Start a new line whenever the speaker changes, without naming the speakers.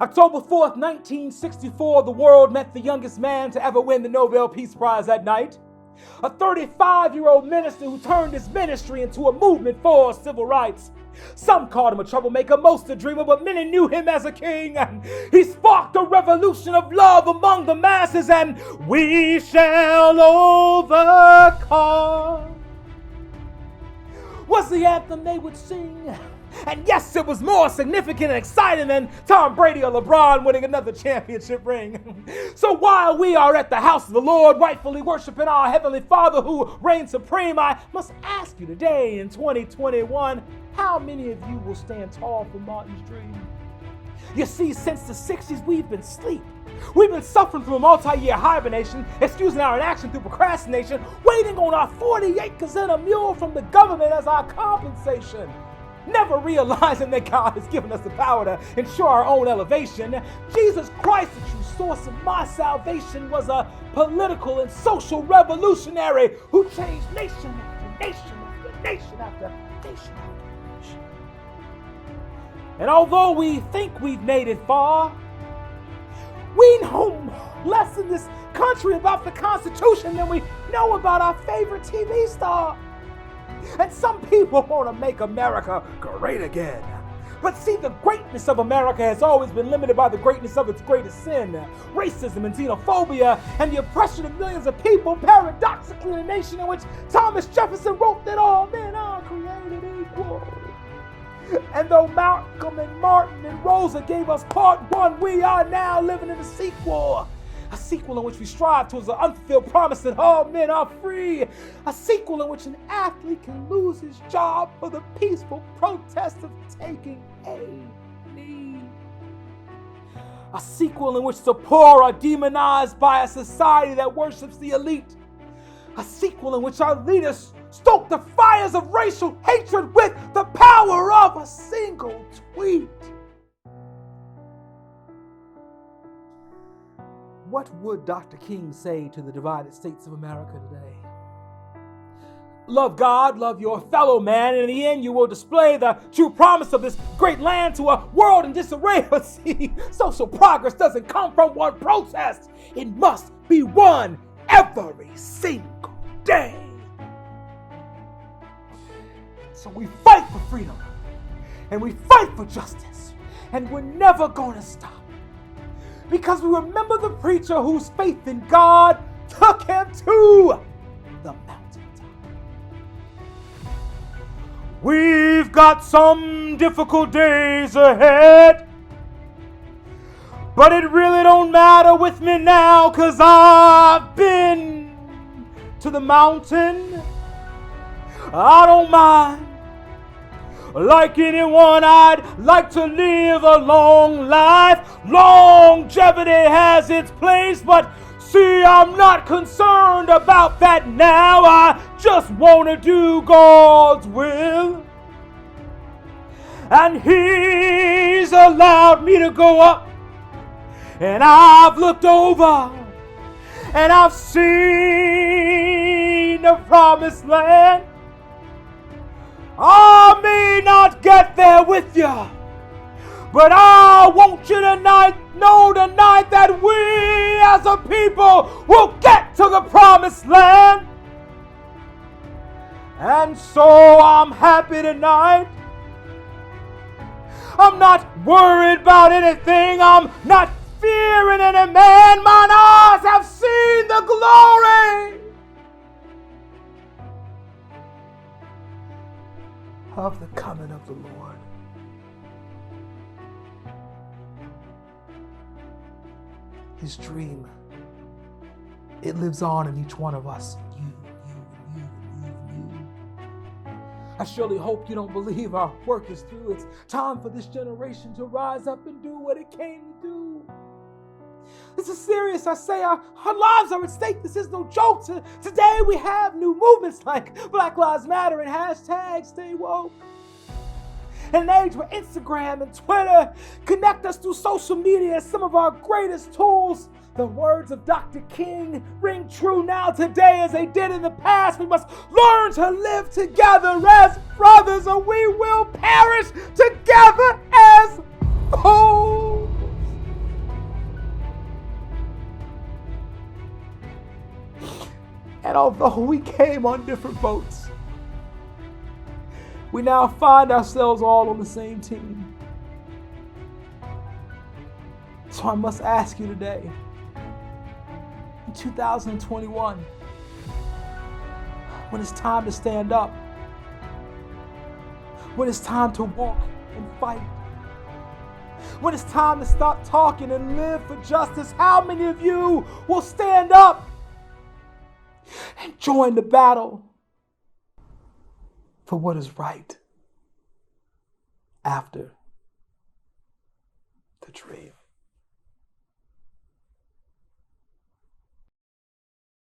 October 4th, 1964, the world met the youngest man to ever win the Nobel Peace Prize that night. A 35-year-old minister who turned his ministry into a movement for civil rights. Some called him a troublemaker, most a dreamer, but many knew him as a king. He sparked a revolution of love among the masses, and we shall overcome was the anthem they would sing. And yes, it was more significant and exciting than Tom Brady or LeBron winning another championship ring. So while we are at the house of the Lord, rightfully worshiping our Heavenly Father who reigns supreme, I must ask you today in 2021, how many of you will stand tall for Martin's dream? You see, since the 60s, we've been asleep. We've been suffering through a multi-year hibernation, excusing our inaction through procrastination, waiting on our 40 acres and a mule from the government as our compensation. Never realizing that God has given us the power to ensure our own elevation. Jesus Christ, the true source of my salvation, was a political and social revolutionary who changed nation after nation after nation after nation after nation. And although we think we've made it far, we know less in this country about the Constitution than we know about our favorite TV star. And some people want to make America great again. But see, the greatness of America has always been limited by the greatness of its greatest sin, racism and xenophobia, and the oppression of millions of people, paradoxically in a nation in which Thomas Jefferson wrote that all men are created equal. And though Malcolm and Martin and Rosa gave us part one, we are now living in a sequel. A sequel in which we strive towards the unfulfilled promise that all men are free. A sequel in which an athlete can lose his job for the peaceful protest of taking a knee. A sequel in which the poor are demonized by a society that worships the elite. A sequel in which our leaders stoke the fires of racial hatred with the power of a single tweet. What would Dr. King say to the divided states of America today? Love God, love your fellow man, and in the end you will display the true promise of this great land to a world in disarray. But see, social progress doesn't come from one protest. It must be one every single day. So we fight for freedom, and we fight for justice, and we're never gonna stop. Because we remember the preacher whose faith in God took him to the mountaintop. We've got some difficult days ahead, but it really don't matter with me now, 'cause I've been to the mountain. I don't mind. Like anyone, I'd like to live a long life. Longevity has its place, but see, I'm not concerned about that now. I just want to do God's will. And He's allowed me to go up, and I've looked over, and I've seen the promised land. I may not get there with you, but I want you to know tonight that we as a people will get to the promised land. And so I'm happy tonight. I'm not worried about anything. I'm not fearing any man. Mine eyes have seen the glory of the coming of the Lord. His dream, it lives on in each one of us. You. I surely hope you don't believe our work is through. It's time for this generation to rise up and do what it came to do. This is serious. I say our lives are at stake. This is no joke. Today we have new movements like Black Lives Matter and hashtag Stay Woke. In an age where Instagram and Twitter connect us through social media as some of our greatest tools, the words of Dr. King ring true now today as they did in the past. We must learn to live together as brothers, or we will perish together as foes. although we came on different boats, we now find ourselves all on the same team. So I must ask you today, in 2021, when it's time to stand up, when it's time to walk and fight, when it's time to stop talking and live for justice, how many of you will stand up and join the battle for what is right after the dream?